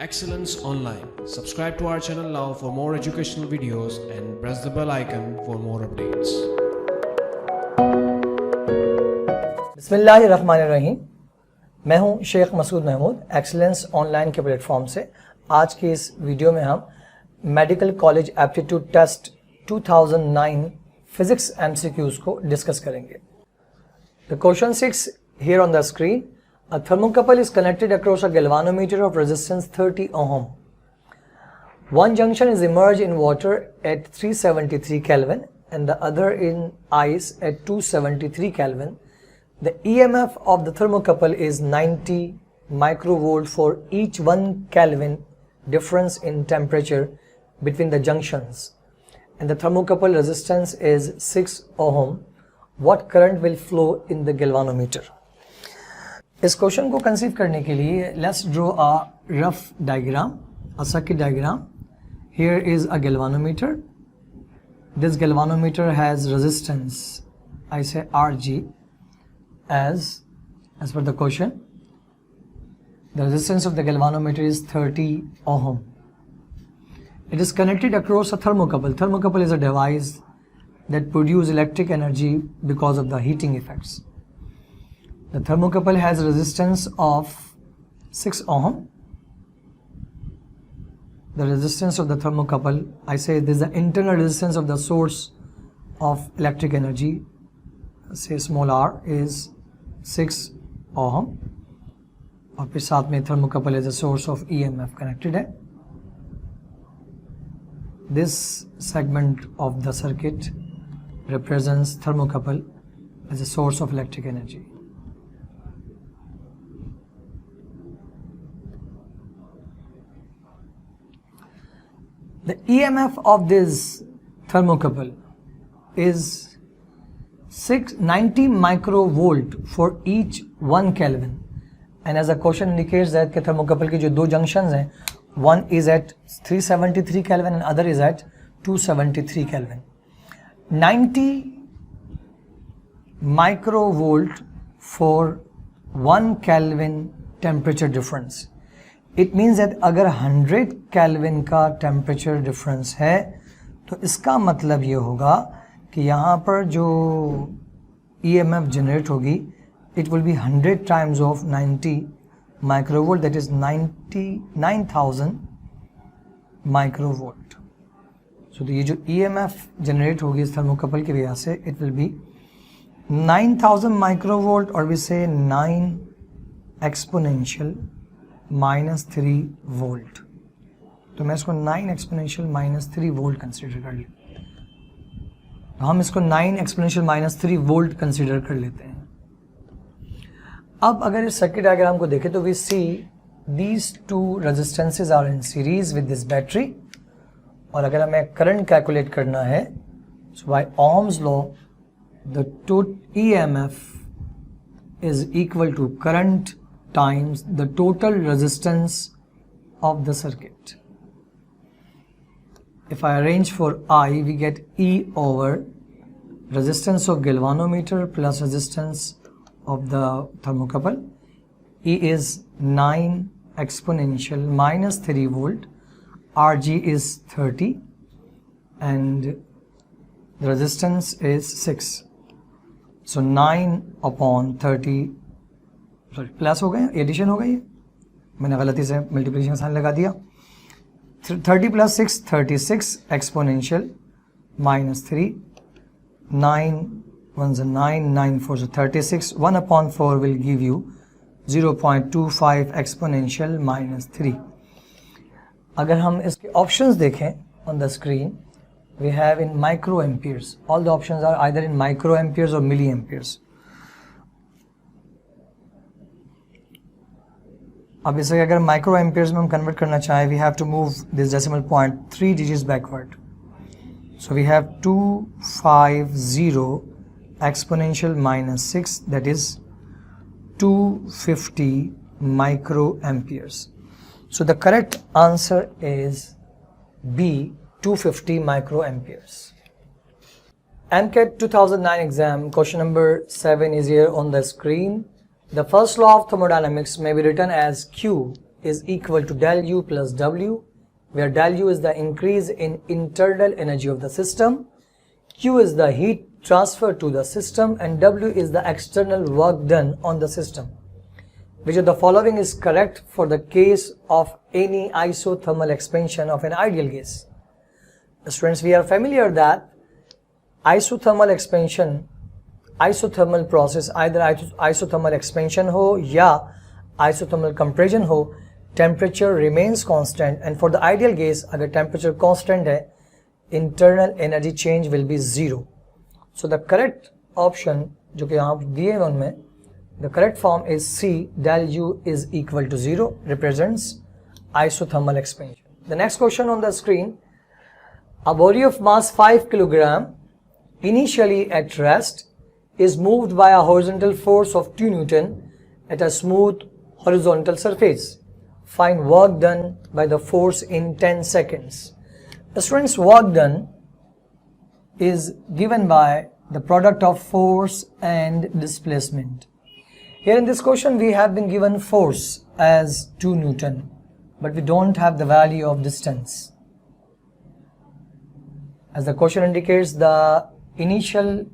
Excellence Online. Subscribe to our channel now for more educational videos and press the bell icon for more updates. बिस्मिल्लाहिर्रहमानिर्रहीम। मैं हूं Sheikh Masood Mahmood excellence online के platform से। आज की इस वीडियो में हम medical college aptitude test 2009 physics MCQs को डिस्कस करेंगे। The question 6 here on the screen. A thermocouple is connected across a galvanometer of resistance 30 ohm. One junction is immersed in water at 373 Kelvin and the other in ice at 273 Kelvin. The EMF of the thermocouple is 90 microvolt for each 1 Kelvin difference in temperature between the junctions. And the thermocouple resistance is 6 ohm. What current will flow in the galvanometer? इस question को conceive करने के लिए let's draw a rough diagram, a circuit diagram. Here is a galvanometer. This galvanometer has resistance, I say Rg as per the question. The resistance of the galvanometer is 30 ohm. It is connected across a thermocouple. Thermocouple is a device that produces electric energy because of the heating effects. The thermocouple has a resistance of 6 ohm. The resistance of the thermocouple, I say this is the internal resistance of the source of electric energy, say small r, is 6 ohm. और फिर साथ में thermocouple is a source of EMF connected है. This segment of the circuit represents thermocouple as a source of electric energy. The EMF of this thermocouple is 90 microvolt for each 1 Kelvin. And as the question indicates that कि thermocouple की जो दो junctions हैं, one is at 373 Kelvin and other is at 273 Kelvin. 90 microvolt for 1 Kelvin temperature difference. It means that अगर 100 kelvin का temperature difference है तो इसका मतलब ये होगा कि यहाँ पर जो EMF जनरेट होगी it will be 100 times of 90 microvolt, that is 99,000 microvolt. So ये जो EMF जनरेट होगी इस थर्मोकपल की वजह से इट विल बी 9000 माइक्रोवोल्ट और वी से 9 एक्सपोनेंशियल -3 वोल्ट। तो मैं इसको 9 एक्सपोनेंशियल -3 वोल्ट कंसीडर कर लेते हैं। हम इसको 9 एक्सपोनेंशियल -3 वोल्ट कंसीडर कर लेते हैं। अब अगर इस सर्किट डायग्राम को देखें तो we see these two resistances are in series with this battery. और अगर हमें करंट कैलकुलेट करना है so by Ohm's law the EMF is equal to current times the total resistance of the circuit. If I arrange for I, we get E over resistance of galvanometer plus resistance of the thermocouple. E is 9 exponential -3 volt, Rg is 30 and the resistance is 6. So 9 upon 30, plus हो गए, addition हो गई है, मैंने गलती से multiplication sign लगा दिया। 30 + 6 36 exponential -3, 9 1 9 9 4 36, 1/4 will give you 0.25 exponential -3। अगर हम इसके ऑप्शंस देखें on the screen we have in micro amperes, all the options are either in micro amperes और मिली एम्पियर्स। अब इसे अगर माइक्रो एम्पियर्स में हम कन्वर्ट करना चाहें we have to move this decimal point 3 digits backward. So we have 250 exponential -6 that is 250 micro amperes. So the correct answer is B, 250 micro amperes. MCAT 2009 exam question number 7 is here on the screen. The first law of thermodynamics may be written as Q is equal to del U plus W, where del U is the increase in internal energy of the system, Q is the heat transfer to the system, and W is the external work done on the system. Which of the following is correct for the case of any isothermal expansion of an ideal gas? Students, we are familiar that isothermal expansion, isothermal process, either isothermal expansion ho या isothermal compression हो, temperature remains constant, and for the ideal gas अगर temperature constant है, internal energy change will be zero. So the correct option जो कि यहाँ दिए हैं उनमें, the correct form is C, del U is equal to 0, represents isothermal expansion. The next question on the screen, a body of mass 5 kg initially at rest is moved by a horizontal force of 2 Newton at a smooth horizontal surface. Find work done by the force in 10 seconds. The students, work done is given by the product of force and displacement. Here in this question we have been given force as 2 Newton, but we don't have the value of distance. As the question indicates, the initially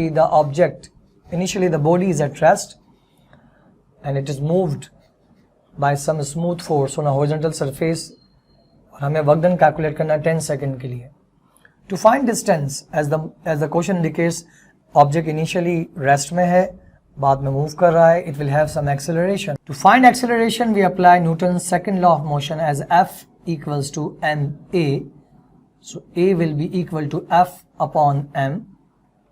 the body is at rest and it is moved by some smooth force on a horizontal surface, और हमें work done calculate करना 10 second के लिए. To find distance, as the question indicates, object initially rest में है, बाद में move कर रहा है, it will have some acceleration. To find acceleration, we apply Newton's second law of motion as F equals to ma. So A will be equal to F upon m.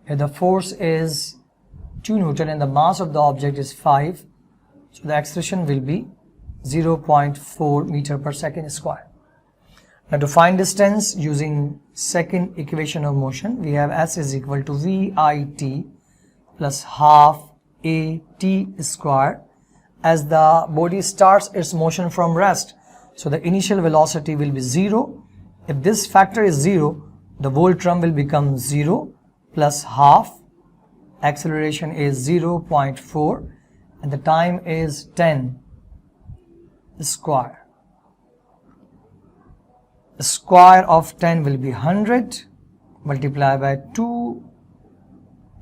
Here the force is 2 Newton and the mass of the object is 5. So the acceleration will be 0.4 meter per second square. Now to find distance using second equation of motion, we have S is equal to VIT plus half AT square. As the body starts its motion from rest, so the initial velocity will be 0. If this factor is 0, the whole term will become 0 plus half. Acceleration is 0.4 and the time is 10 square. The square of 10 will be 100 multiplied by 2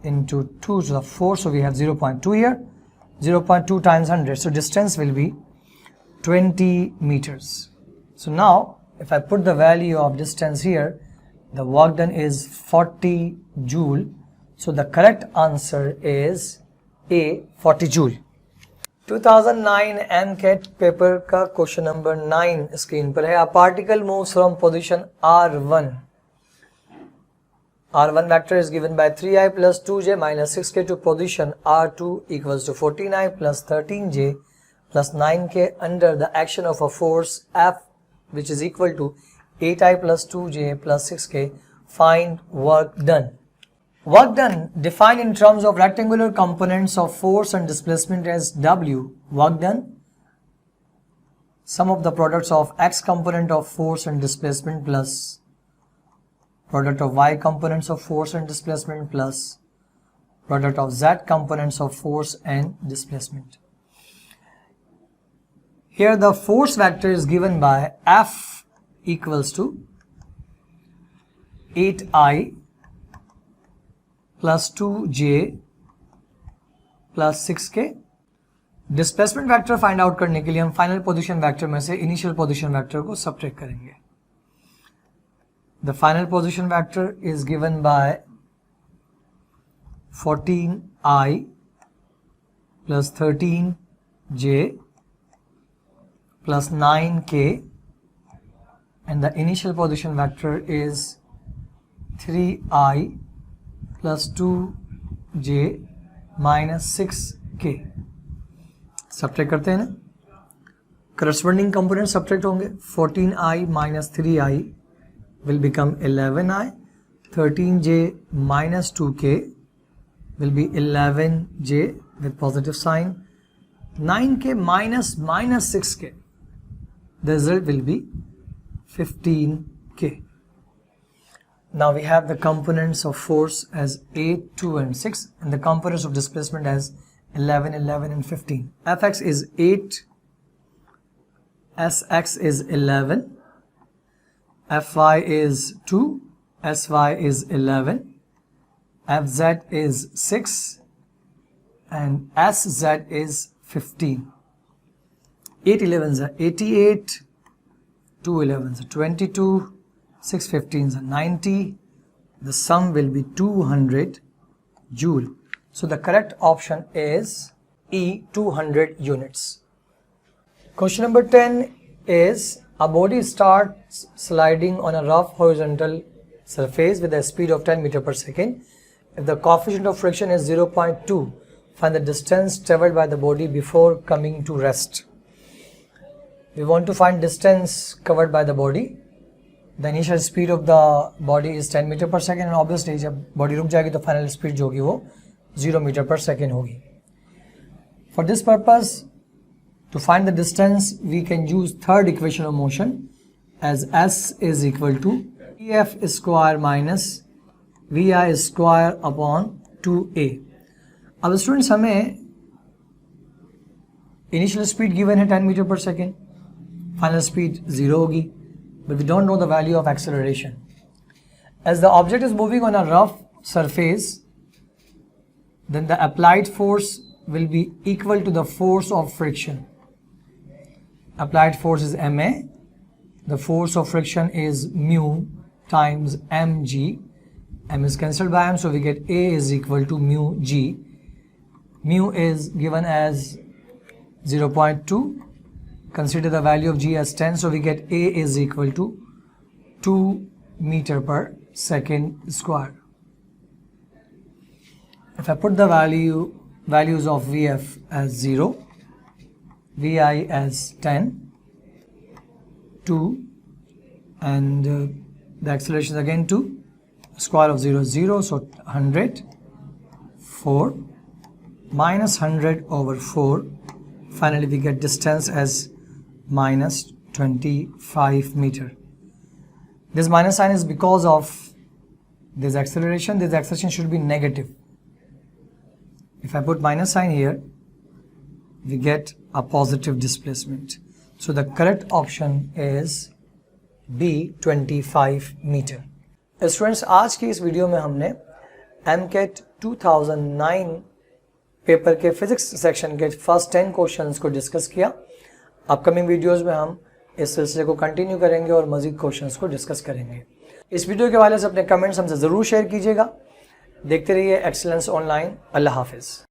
into 2 to the 4, so we have 0.2 here. 0.2 times 100, so distance will be 20 meters. So now if I put the value of distance here, the work done is 40 joule. So the correct answer is A, 40 joule. 2009 MCAT paper का question number 9 screen पर है. A particle moves from position R1. R1 vector is given by 3i plus 2j minus 6k to position R2 equals to 14i plus 13j plus 9k under the action of a force F, which is equal to 8i plus 2j plus 6k. Find work done. Work done defined in terms of rectangular components of force and displacement as W. Work done, sum of the products of X component of force and displacement plus product of Y components of force and displacement plus product of Z components of force and displacement. Here the force vector is given by F equals to 8i plus 2j plus 6k. Displacement vector find out करने के लिए हम final position vector में से initial position vector को subtract करेंगे. The final position vector is given by 14i plus 13j plus 9k and the initial position vector is 3i plus 2j minus 6k. Subtract करते हैं ना, corresponding component subtract होंगे. 14i minus 3i will become 11i, 13j minus 2k will be 11j with positive sign, 9k minus 6k, the result will be 15k. Now we have the components of force as 8, 2 and 6 and the components of displacement as 11, 11 and 15. Fx is 8 Sx is 11, Fy is 2, Sy is 11, Fz is 6 and Sz is 15. 8 11s are 88, 2 11s are 22, 6 15s are 90. The sum will be 200 joule. So the correct option is E, 200 units. Question number 10 is a body starts sliding on a rough horizontal surface with a speed of 10 meter per second. If the coefficient of friction is 0.2, find the distance traveled by the body before coming to rest. We want to find distance covered by the body. The initial speed of the body is 10 meter per second and obviously जब body रुक जाएगी तो final speed जो होगी वो 0 meter per second होगी. For this purpose, to find the distance, we can use third equation of motion as S is equal to Ef square minus Vi square upon 2A. अब students हमें initial speed given है 10 metre पर second, final speed 0 होगी, but we don't know the value of acceleration. As the object is moving on a rough surface, then the applied force will be equal to the force of friction. Applied force is ma, the force of friction is mu times mg. M is cancelled by m, so we get A is equal to mu g. Mu is given as 0.2. Consider the value of g as 10, so we get A is equal to 2 meter per second square. If I put the values of Vf as 0, Vi as 10, 2 and the acceleration is again 2, square of 0 is 0, so 100, 4 minus 100 over 4, finally we get distance as minus 25 meter. This minus sign is because of this acceleration. This acceleration should be negative. If I put minus sign here, we get a positive displacement. So the correct option is B, 25 meter. Students, आज की इस video में हमने MCAT 2009 paper के physics section के first 10 questions को discuss किया. Upcoming videos में हम इस सिलसिले को कंटिन्यू करेंगे और मजीद क्वेश्चंस को डिस्कस करेंगे. इस वीडियो के हवाले से अपने कमेंट्स हमसे ज़रूर शेयर कीजिएगा. देखते रहिए एक्सीलेंस ऑनलाइन. अल्लाह हाफिज़.